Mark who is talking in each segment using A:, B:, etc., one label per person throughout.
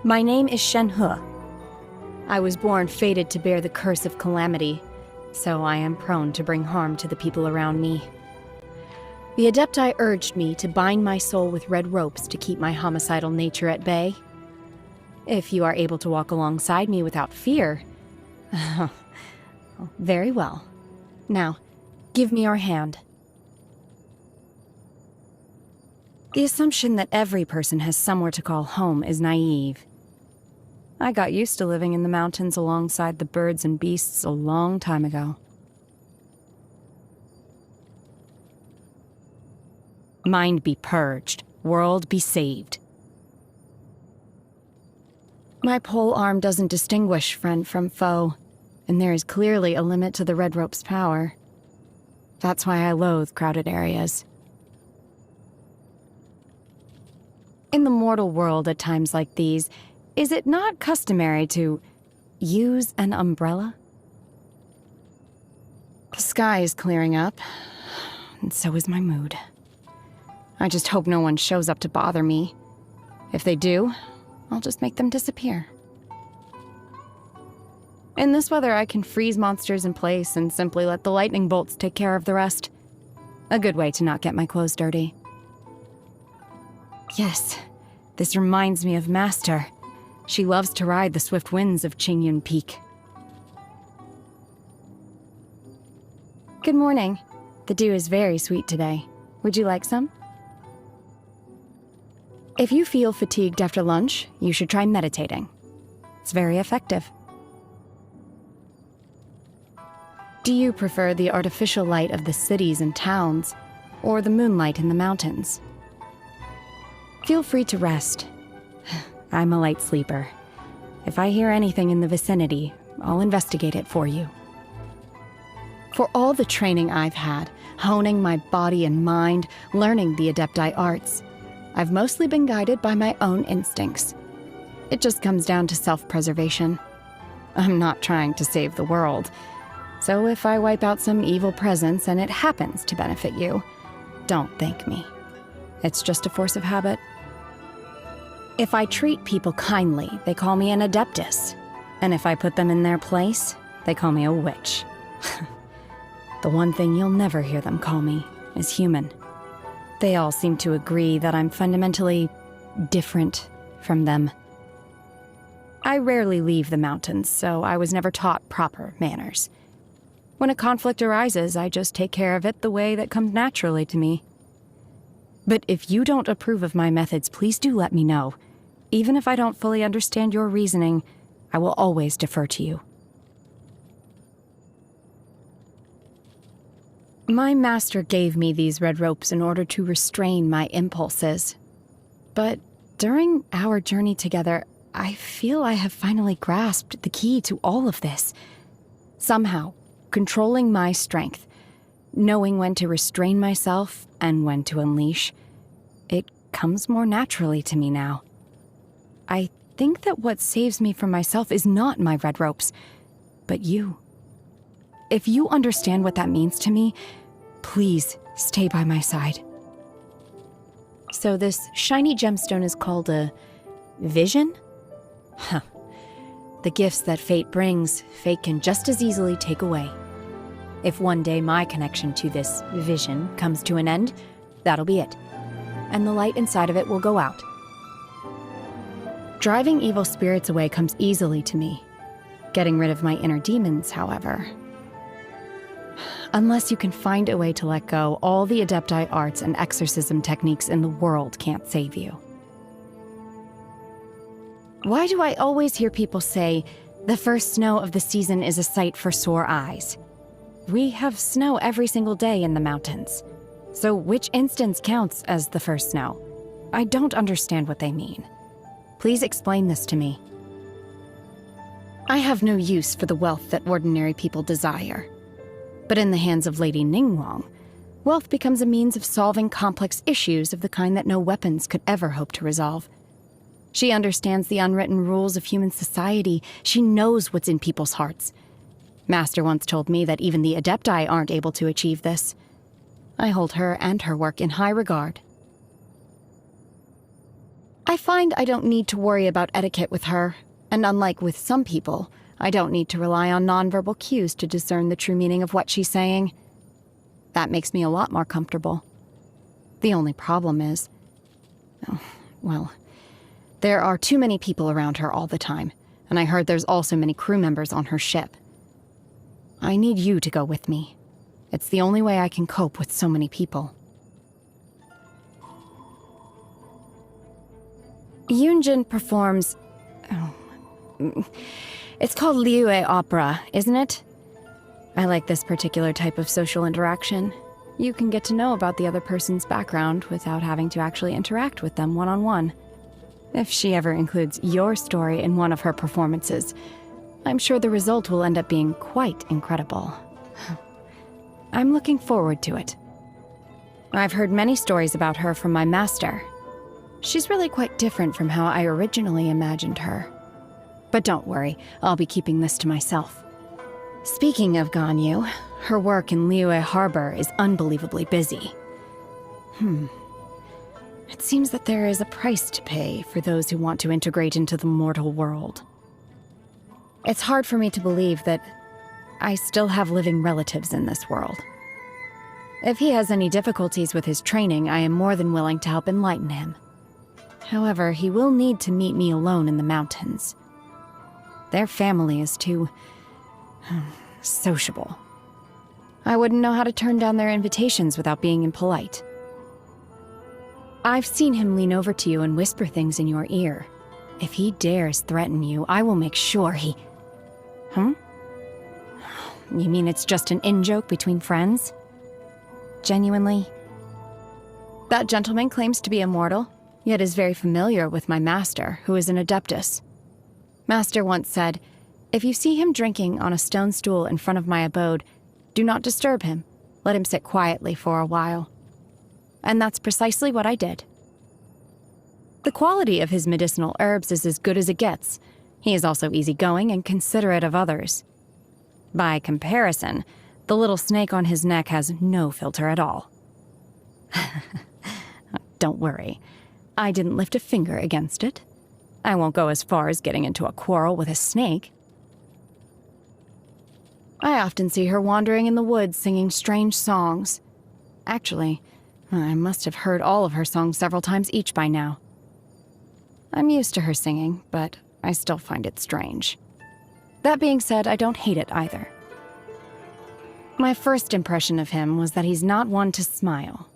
A: My name is Shenhe. I was born fated to bear the curse of calamity, so I am prone to bring harm to the people around me. The Adepti urged me to bind my soul with red ropes to keep my homicidal nature at bay. If you are able to walk alongside me without fear, very well. Now, give me your hand. The assumption that every person has somewhere to call home is naive. I got used to living in the mountains alongside the birds and beasts a long time ago. Mind be purged, world be saved. My pole arm doesn't distinguish friend from foe, and there is clearly a limit to the red rope's power. That's why I loathe crowded areas. In the mortal world at times like these, is it not customary to use an umbrella? The sky is clearing up, and so is my mood. I just hope no one shows up to bother me. If they do, I'll just make them disappear. In this weather, I can freeze monsters in place and simply let the lightning bolts take care of the rest. A good way to not get my clothes dirty. Yes, this reminds me of Master. She loves to ride the swift winds of Qingyun Peak. Good morning. The dew is very sweet today. Would you like some? If you feel fatigued after lunch, you should try meditating. It's very effective. Do you prefer the artificial light of the cities and towns, or the moonlight in the mountains? Feel free to rest. I'm a light sleeper. If I hear anything in the vicinity, I'll investigate it for you. For all the training I've had, honing my body and mind, learning the Adepti arts, I've mostly been guided by my own instincts. It just comes down to self-preservation. I'm not trying to save the world, so if I wipe out some evil presence and it happens to benefit you, don't thank me. It's just a force of habit. If I treat people kindly, they call me an adeptus. And if I put them in their place, they call me a witch. The one thing you'll never hear them call me is human. They all seem to agree that I'm fundamentally different from them. I rarely leave the mountains, so I was never taught proper manners. When a conflict arises, I just take care of it the way that comes naturally to me. But if you don't approve of my methods, please do let me know. Even if I don't fully understand your reasoning, I will always defer to you. My master gave me these red ropes in order to restrain my impulses. But during our journey together, I feel I have finally grasped the key to all of this. Somehow, controlling my strength, knowing when to restrain myself and when to unleash, it comes more naturally to me now. I think that what saves me from myself is not my red ropes, but you. If you understand what that means to me, please stay by my side. So this shiny gemstone is called a vision? Huh. The gifts that fate brings, fate can just as easily take away. If one day my connection to this vision comes to an end, that'll be it. And the light inside of it will go out. Driving evil spirits away comes easily to me. Getting rid of my inner demons, however. Unless you can find a way to let go, all the Adepti arts and exorcism techniques in the world can't save you. Why do I always hear people say, the first snow of the season is a sight for sore eyes? We have snow every single day in the mountains. So which instance counts as the first snow? I don't understand what they mean. Please explain this to me. I have no use for the wealth that ordinary people desire. But in the hands of Lady Ningguang, wealth becomes a means of solving complex issues of the kind that no weapons could ever hope to resolve. She understands the unwritten rules of human society. She knows what's in people's hearts. Master once told me that even the Adepti aren't able to achieve this. I hold her and her work in high regard. I find I don't need to worry about etiquette with her, and unlike with some people, I don't need to rely on nonverbal cues to discern the true meaning of what she's saying. That makes me a lot more comfortable. The only problem is, well, there are too many people around her all the time, and I heard there's also many crew members on her ship. I need you to go with me. It's the only way I can cope with so many people. Yunjin performs... it's called Liue Opera, isn't it? I like this particular type of social interaction. You can get to know about the other person's background without having to actually interact with them one-on-one. If she ever includes your story in one of her performances, I'm sure the result will end up being quite incredible. I'm looking forward to it. I've heard many stories about her from my master. She's really quite different from how I originally imagined her. But don't worry, I'll be keeping this to myself. Speaking of Ganyu, her work in Liue Harbor is unbelievably busy. It seems that there is a price to pay for those who want to integrate into the mortal world. It's hard for me to believe that I still have living relatives in this world. If he has any difficulties with his training, I am more than willing to help enlighten him. However, he will need to meet me alone in the mountains. Their family is too... sociable. I wouldn't know how to turn down their invitations without being impolite. I've seen him lean over to you and whisper things in your ear. If he dares threaten you, I will make sure he... You mean it's just an in-joke between friends? Genuinely? That gentleman claims to be immortal, yet is very familiar with my master, who is an adeptus. Master once said, "If you see him drinking on a stone stool in front of my abode, do not disturb him. Let him sit quietly for a while." And that's precisely what I did. The quality of his medicinal herbs is as good as it gets. He is also easygoing and considerate of others. By comparison, the little snake on his neck has no filter at all. Don't worry, I didn't lift a finger against it. I won't go as far as getting into a quarrel with a snake. I often see her wandering in the woods singing strange songs. Actually, I must have heard all of her songs several times each by now. I'm used to her singing, but I still find it strange. That being said, I don't hate it either. My first impression of him was that he's not one to smile.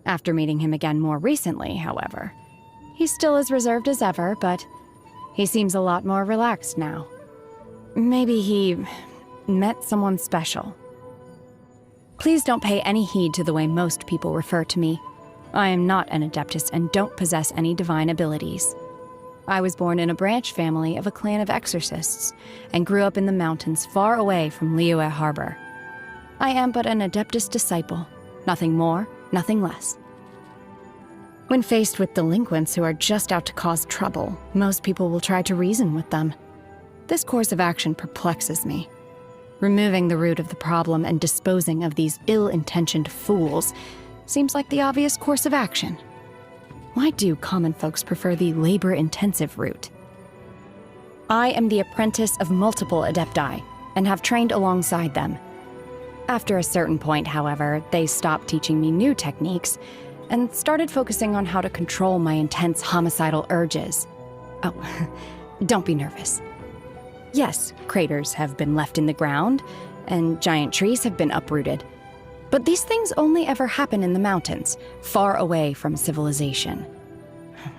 A: After meeting him again more recently, however, he's still as reserved as ever, but he seems a lot more relaxed now. Maybe he met someone special. Please don't pay any heed to the way most people refer to me. I am not an adeptus and don't possess any divine abilities. I was born in a branch family of a clan of exorcists and grew up in the mountains far away from Liue Harbor. I am but an adeptus disciple, nothing more, nothing less. When faced with delinquents who are just out to cause trouble, most people will try to reason with them. This course of action perplexes me. Removing the root of the problem and disposing of these ill-intentioned fools seems like the obvious course of action. Why do common folks prefer the labor-intensive route? I am the apprentice of multiple adepti and have trained alongside them. After a certain point, however, they stopped teaching me new techniques and started focusing on how to control my intense homicidal urges. Oh, don't be nervous. Yes, craters have been left in the ground, and giant trees have been uprooted. But these things only ever happen in the mountains, far away from civilization.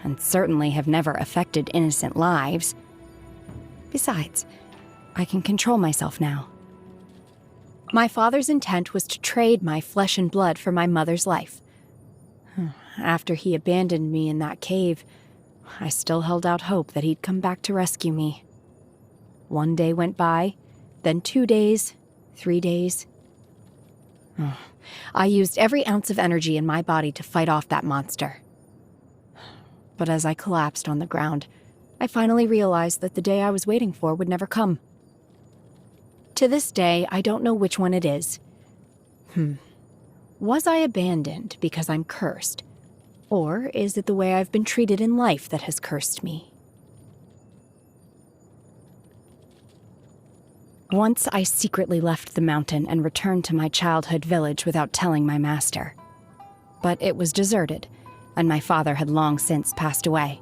A: And certainly have never affected innocent lives. Besides, I can control myself now. My father's intent was to trade my flesh and blood for my mother's life. After he abandoned me in that cave, I still held out hope that he'd come back to rescue me. 1 day went by, then 2 days, 3 days. I used every ounce of energy in my body to fight off that monster. But as I collapsed on the ground, I finally realized that the day I was waiting for would never come. To this day, I don't know which one it is. Was I abandoned because I'm cursed? Or is it the way I've been treated in life that has cursed me? Once I secretly left the mountain and returned to my childhood village without telling my master. But it was deserted, and my father had long since passed away.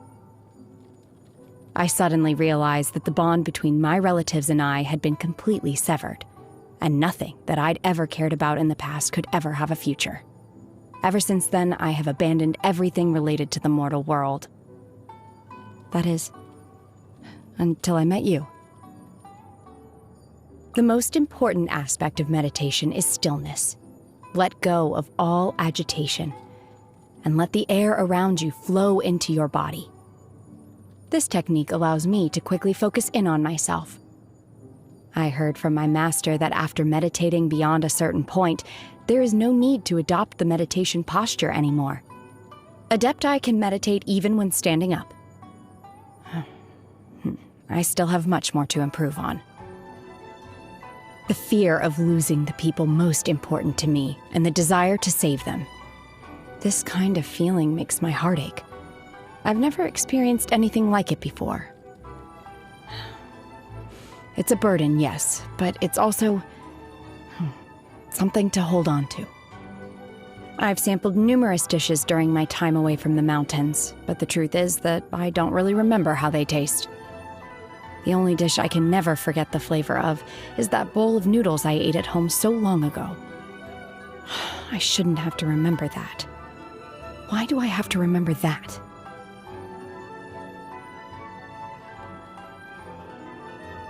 A: I suddenly realized that the bond between my relatives and I had been completely severed, and nothing that I'd ever cared about in the past could ever have a future. Ever since then, I have abandoned everything related to the mortal world. That is, until I met you. The most important aspect of meditation is stillness. Let go of all agitation, and let the air around you flow into your body. This technique allows me to quickly focus in on myself. I heard from my master that after meditating beyond a certain point, there is no need to adopt the meditation posture anymore. Adepti can meditate even when standing up. I still have much more to improve on. The fear of losing the people most important to me, and the desire to save them. This kind of feeling makes my heart ache. I've never experienced anything like it before. It's a burden, yes, but it's also something to hold on to. I've sampled numerous dishes during my time away from the mountains, but the truth is that I don't really remember how they taste. The only dish I can never forget the flavor of is that bowl of noodles I ate at home so long ago. I shouldn't have to remember that. Why do I have to remember that?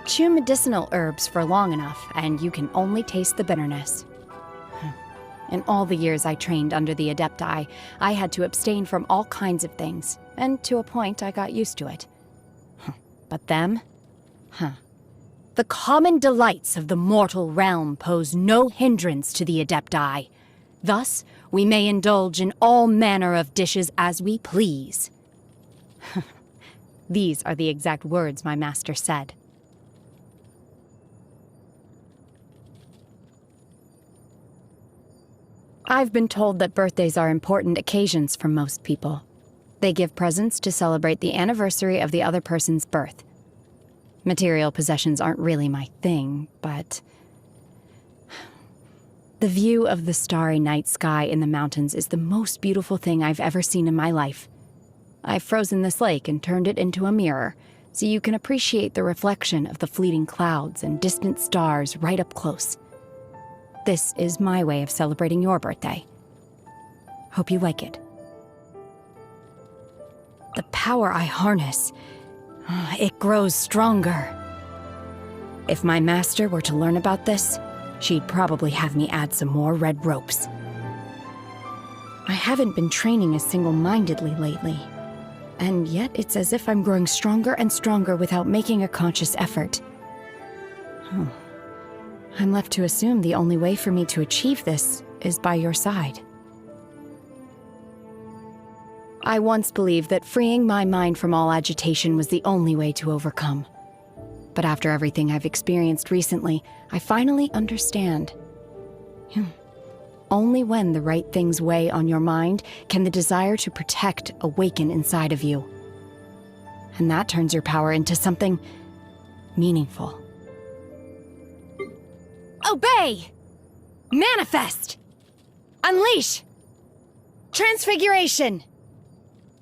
A: Chew medicinal herbs for long enough, and you can only taste the bitterness. In all the years I trained under the Adepti, I had to abstain from all kinds of things, and to a point I got used to it. But them? The common delights of the mortal realm pose no hindrance to the Adepti. Thus, we may indulge in all manner of dishes as we please. These are the exact words my master said. I've been told that birthdays are important occasions for most people. They give presents to celebrate the anniversary of the other person's birth. Material possessions aren't really my thing, but the view of the starry night sky in the mountains is the most beautiful thing I've ever seen in my life. I've frozen this lake and turned it into a mirror, so you can appreciate the reflection of the fleeting clouds and distant stars right up close. This is my way of celebrating your birthday. Hope you like it. The power I harness, it grows stronger. If my master were to learn about this, she'd probably have me add some more red ropes. I haven't been training as single-mindedly lately, and yet it's as if I'm growing stronger and stronger without making a conscious effort. I'm left to assume the only way for me to achieve this is by your side. I once believed that freeing my mind from all agitation was the only way to overcome. But after everything I've experienced recently, I finally understand. Only when the right things weigh on your mind can the desire to protect awaken inside of you. And that turns your power into something meaningful. Obey! Manifest! Unleash! Transfiguration!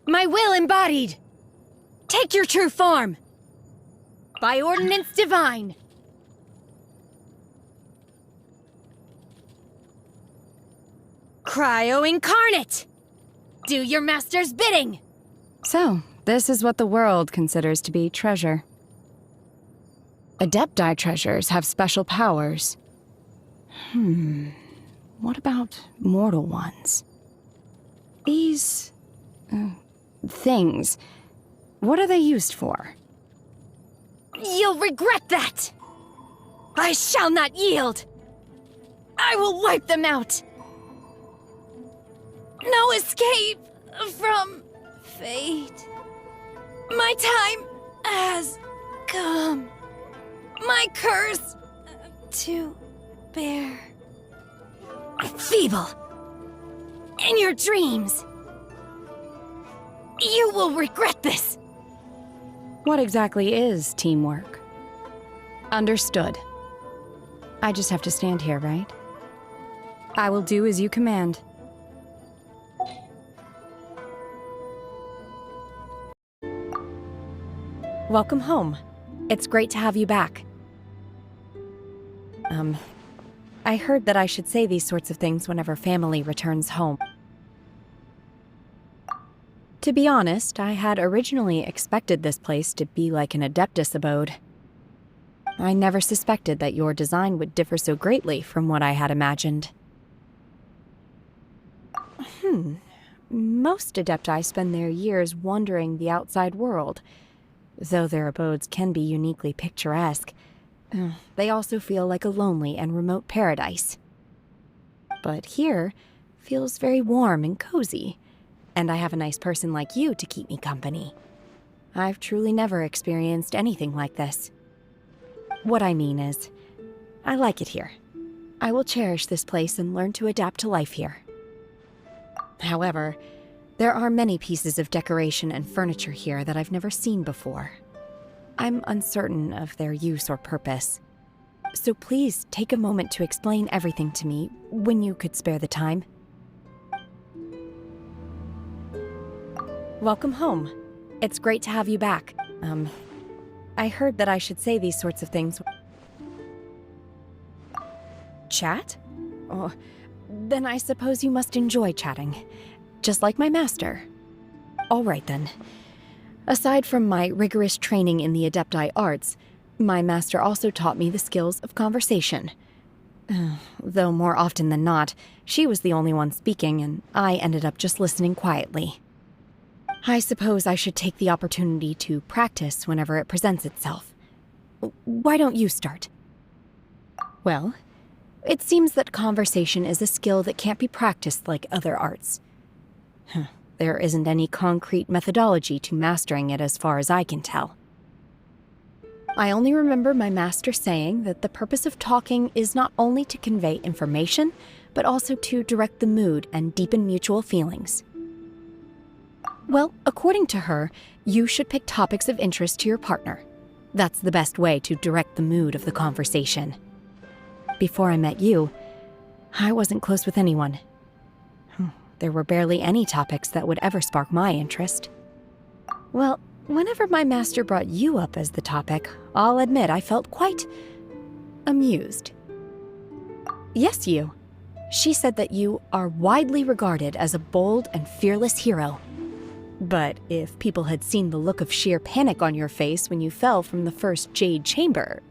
A: My will embodied! Take your true form! By ordinance divine! Cryo incarnate! Do your master's bidding! So, this is what the world considers to be treasure. Adepti treasures have special powers. What about mortal ones? These things, what are they used for? You'll regret that! I shall not yield! I will wipe them out! No escape from fate. My time has come. My curse to bear. Feeble. In your dreams.
B: You will regret this!
A: What exactly is teamwork? Understood. I just have to stand here, right? I will do as you command. Welcome home. It's great to have you back. I heard that I should say these sorts of things whenever family returns home. To be honest, I had originally expected this place to be like an Adeptus abode. I never suspected that your design would differ so greatly from what I had imagined. Most Adepti spend their years wandering the outside world. Though their abodes can be uniquely picturesque, they also feel like a lonely and remote paradise. But here feels very warm and cozy, and I have a nice person like you to keep me company. I've truly never experienced anything like this. What I mean is, I like it here. I will cherish this place and learn to adapt to life here. However, there are many pieces of decoration and furniture here that I've never seen before. I'm uncertain of their use or purpose. So please take a moment to explain everything to me when you could spare the time. Welcome home. It's great to have you back. I heard that I should say these sorts of things. Chat? Oh, then I suppose you must enjoy chatting. Just like my master. All right then. Aside from my rigorous training in the Adepti arts, my master also taught me the skills of conversation. Though more often than not, she was the only one speaking, and I ended up just listening quietly. I suppose I should take the opportunity to practice whenever it presents itself. Why don't you start? Well, it seems that conversation is a skill that can't be practiced like other arts. There isn't any concrete methodology to mastering it as far as I can tell. I only remember my master saying that the purpose of talking is not only to convey information, but also to direct the mood and deepen mutual feelings. Well, according to her, you should pick topics of interest to your partner. That's the best way to direct the mood of the conversation. Before I met you, I wasn't close with anyone. There were barely any topics that would ever spark my interest. Well, whenever my master brought you up as the topic, I'll admit I felt quite amused. Yes, you. She said that you are widely regarded as a bold and fearless hero. But if people had seen the look of sheer panic on your face when you fell from the first jade chamber...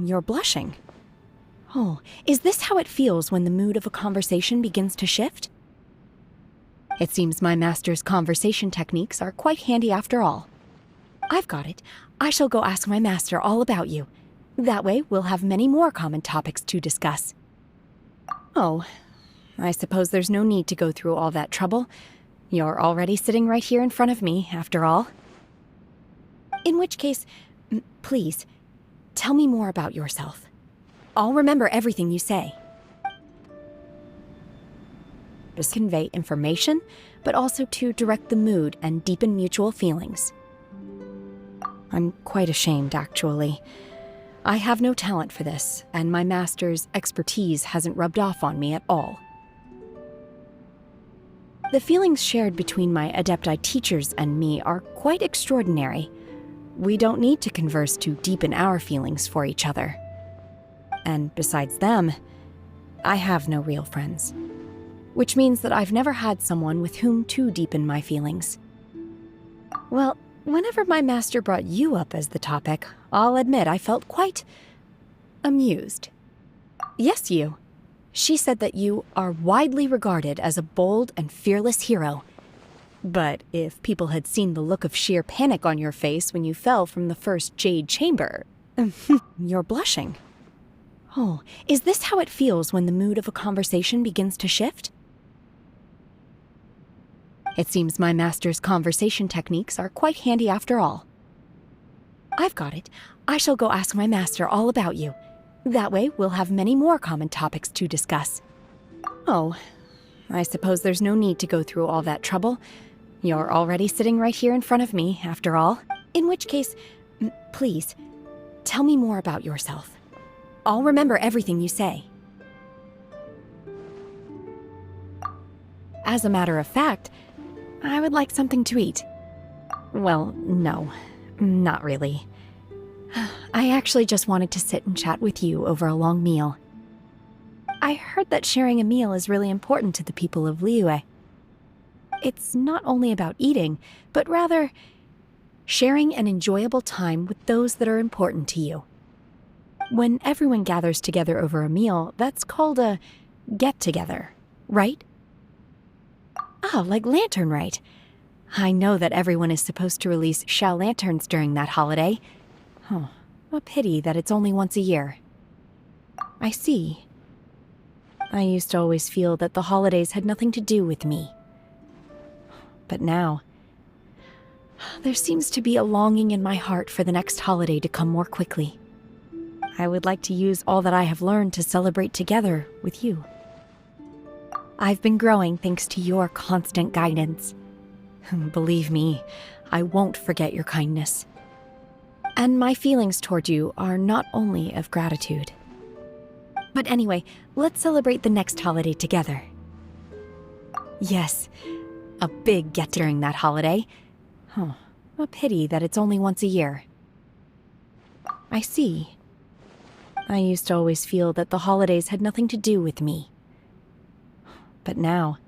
A: You're blushing. Oh, is this how it feels when the mood of a conversation begins to shift? It seems my master's conversation techniques are quite handy after all. I've got it. I shall go ask my master all about you. That way, we'll have many more common topics to discuss. Oh, I suppose there's no need to go through all that trouble. You're already sitting right here in front of me, after all. In which case, please, tell me more about yourself. I'll remember everything you say. Just convey information, but also to direct the mood and deepen mutual feelings. I'm quite ashamed, actually. I have no talent for this, and my master's expertise hasn't rubbed off on me at all. The feelings shared between my Adepti teachers and me are quite extraordinary. We don't need to converse to deepen our feelings for each other. And besides them, I have no real friends. Which means that I've never had someone with whom to deepen my feelings. Well, whenever my master brought you up as the topic, I'll admit I felt quite amused. Yes, you. She said that you are widely regarded as a bold and fearless hero. But if people had seen the look of sheer panic on your face when you fell from the first jade chamber... You're blushing. Oh, is this how it feels when the mood of a conversation begins to shift? It seems my master's conversation techniques are quite handy after all. I've got it. I shall go ask my master all about you. That way, we'll have many more common topics to discuss. Oh, I suppose there's no need to go through all that trouble. You're already sitting right here in front of me, after all. In which case, please, tell me more about yourself. I'll remember everything you say. As a matter of fact, I would like something to eat. Well, no, not really. I actually just wanted to sit and chat with you over a long meal. I heard that sharing a meal is really important to the people of Liyue. It's not only about eating, but rather sharing an enjoyable time with those that are important to you. When everyone gathers together over a meal, that's called a get-together, right? Oh, like Lantern Rite. I know that everyone is supposed to release shell lanterns during that holiday. Oh, a pity that it's only once a year. I see. I used to always feel that the holidays had nothing to do with me. But now, there seems to be a longing in my heart for the next holiday to come more quickly. I would like to use all that I have learned to celebrate together with you. I've been growing thanks to your constant guidance. Believe me, I won't forget your kindness. And my feelings toward you are not only of gratitude. But anyway, let's celebrate the next holiday together. Yes, a big get during that holiday. Oh, a pity that it's only once a year. I see. I used to always feel that the holidays had nothing to do with me. But now,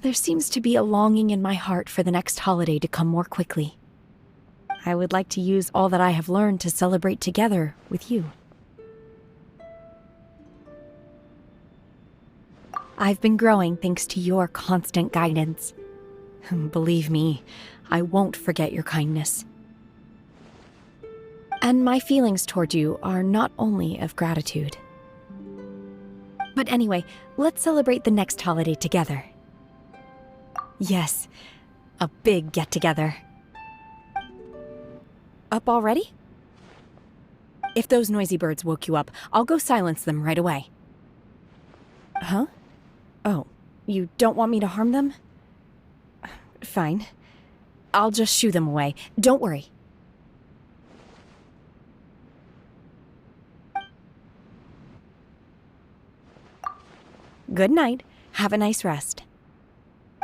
A: there seems to be a longing in my heart for the next holiday to come more quickly. I would like to use all that I have learned to celebrate together with you. I've been growing thanks to your constant guidance. Believe me, I won't forget your kindness. And my feelings toward you are not only of gratitude. But anyway, let's celebrate the next holiday together. Yes, a big get-together. Up already? If those noisy birds woke you up, I'll go silence them right away. Huh? Oh, you don't want me to harm them? Fine. I'll just shoo them away. Don't worry. Good night. Have a nice rest.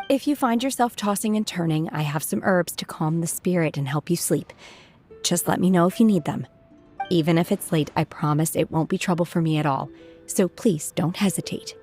A: If you find yourself tossing and turning, I have some herbs to calm the spirit and help you sleep. Just let me know if you need them. Even if it's late, I promise it won't be trouble for me at all. So please don't hesitate.